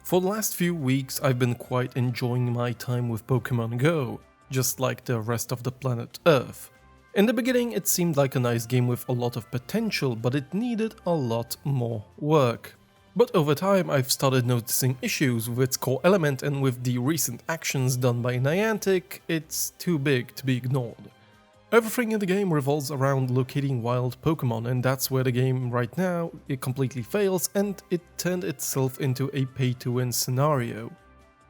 For the last few weeks I've been quite enjoying my time with Pokemon Go, just like the rest of the planet Earth. In the beginning it seemed like a nice game with a lot of potential, but it needed a lot more work. But over time I've started noticing issues with its core element, and with the recent actions done by Niantic, it's too big to be ignored. Everything in the game revolves around locating wild Pokemon, and that's where the game right now it completely fails, and it turned itself into a pay-to-win scenario.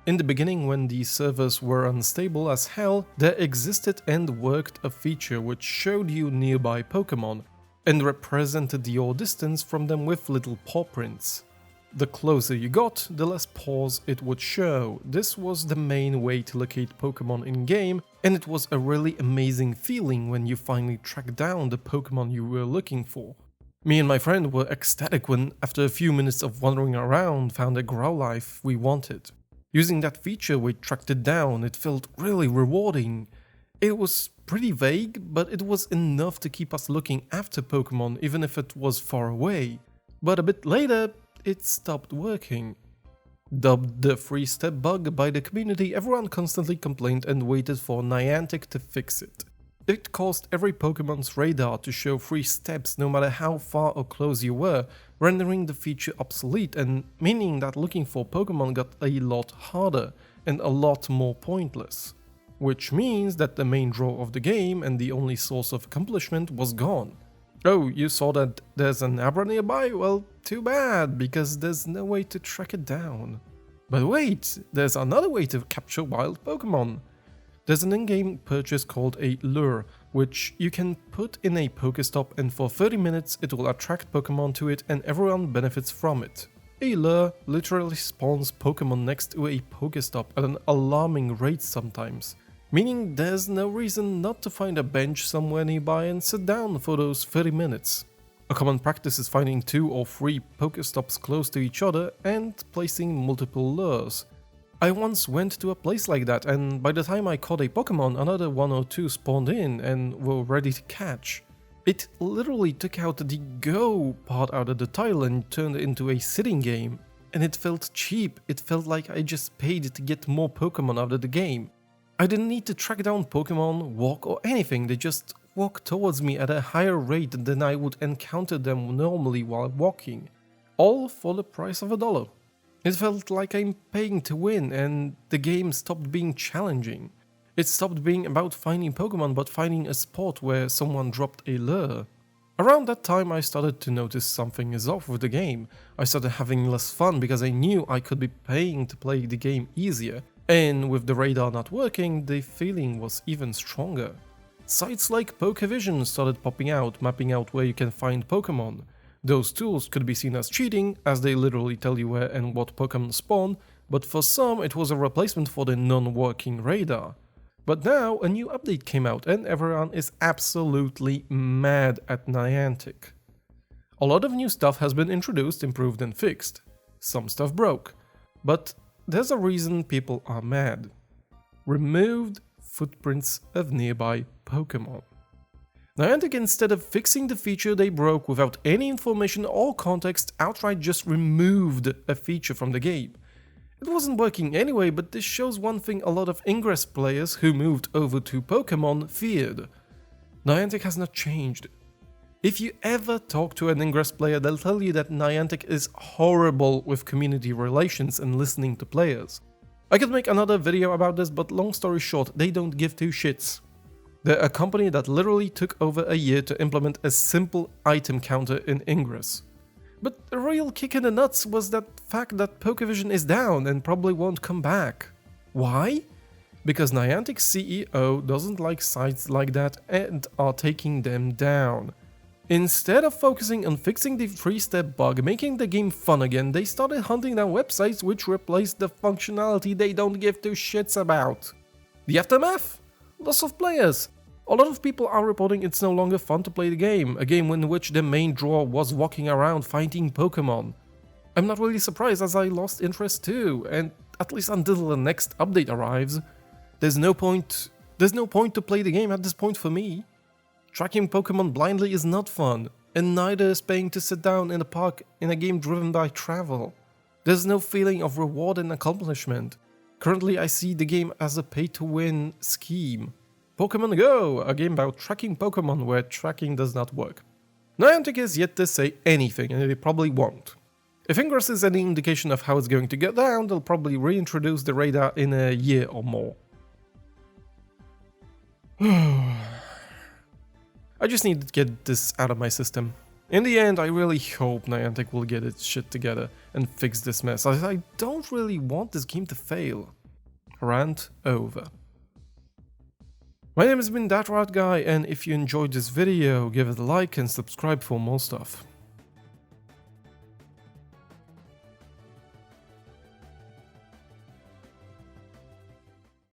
In the beginning, when the servers were unstable as hell, there existed and worked a feature which showed you nearby Pokemon and represented your distance from them with little paw prints. The closer you got, the less paws it would show. This was the main way to locate Pokemon in-game, and it was a really amazing feeling when you finally tracked down the Pokemon you were looking for. Me and my friend were ecstatic when, after a few minutes of wandering around, found a Growlithe we wanted. Using that feature we tracked it down, it felt really rewarding. It was pretty vague, but it was enough to keep us looking after Pokemon even if it was far away. But a bit later, it stopped working. Dubbed the 3-step bug by the community, everyone constantly complained and waited for Niantic to fix it. It caused every Pokemon's radar to show 3 steps no matter how far or close you were, rendering the feature obsolete and meaning that looking for Pokemon got a lot harder and a lot more pointless. Which means that the main draw of the game and the only source of accomplishment was gone. Oh, you saw that there's an Abra nearby? Well, too bad, because there's no way to track it down. But wait, there's another way to capture wild Pokemon. There's an in-game purchase called a lure, which you can put in a Pokestop, and for 30 minutes it will attract Pokemon to it and everyone benefits from it. A lure literally spawns Pokemon next to a Pokestop at an alarming rate sometimes, meaning there's no reason not to find a bench somewhere nearby and sit down for those 30 minutes. A common practice is finding 2 or 3 Pokestops close to each other and placing multiple lures. I once went to a place like that, and by the time I caught a Pokemon, another 1 or 2 spawned in and were ready to catch. It literally took out the go part out of the title and turned it into a sitting game. And it felt cheap, it felt like I just paid to get more Pokemon out of the game. I didn't need to track down Pokemon, walk or anything, they just walked towards me at a higher rate than I would encounter them normally while walking. All for the price of $1. It felt like I'm paying to win, and the game stopped being challenging. It stopped being about finding Pokemon, but finding a spot where someone dropped a lure. Around that time I started to notice something is off with the game. I started having less fun because I knew I could be paying to play the game easier, and with the radar not working, the feeling was even stronger. Sites like Pokevision started popping out, mapping out where you can find Pokemon. Those tools could be seen as cheating, as they literally tell you where and what Pokemon spawn, but for some it was a replacement for the non-working radar. But now a new update came out and everyone is absolutely mad at Niantic. A lot of new stuff has been introduced, improved and fixed. Some stuff broke. But there's a reason people are mad. Removed footprints of nearby Pokemon. Niantic, instead of fixing the feature they broke without any information or context, outright just removed a feature from the game. It wasn't working anyway, but this shows one thing a lot of Ingress players who moved over to Pokemon feared. Niantic has not changed. If you ever talk to an Ingress player, they'll tell you that Niantic is horrible with community relations and listening to players. I could make another video about this, but long story short, they don't give 2 shits. They're a company that literally took over a year to implement a simple item counter in Ingress. But the real kick in the nuts was that fact that Pokevision is down and probably won't come back. Why? Because Niantic's CEO doesn't like sites like that and are taking them down. Instead of focusing on fixing the 3-step bug, making the game fun again, they started hunting down websites which replaced the functionality they don't give 2 shits about. The aftermath? Loss of players. A lot of people are reporting it's no longer fun to play the game, a game in which the main draw was walking around finding Pokemon. I'm not really surprised, as I lost interest too, and at least until the next update arrives. There's no point to play the game at this point for me. Tracking Pokemon blindly is not fun, and neither is paying to sit down in a park in a game driven by travel. There's no feeling of reward and accomplishment. Currently I see the game as a pay-to-win scheme. Pokemon Go, a game about tracking Pokemon where tracking does not work. Niantic is yet to say anything, and they probably won't. If Ingress is any indication of how it's going to get down, they'll probably reintroduce the radar in a year or more. I just need to get this out of my system. In the end, I really hope Niantic will get its shit together and fix this mess, as I don't really want this game to fail. Rant over. My name has been That Rat Guy, and if you enjoyed this video, give it a like and subscribe for more stuff.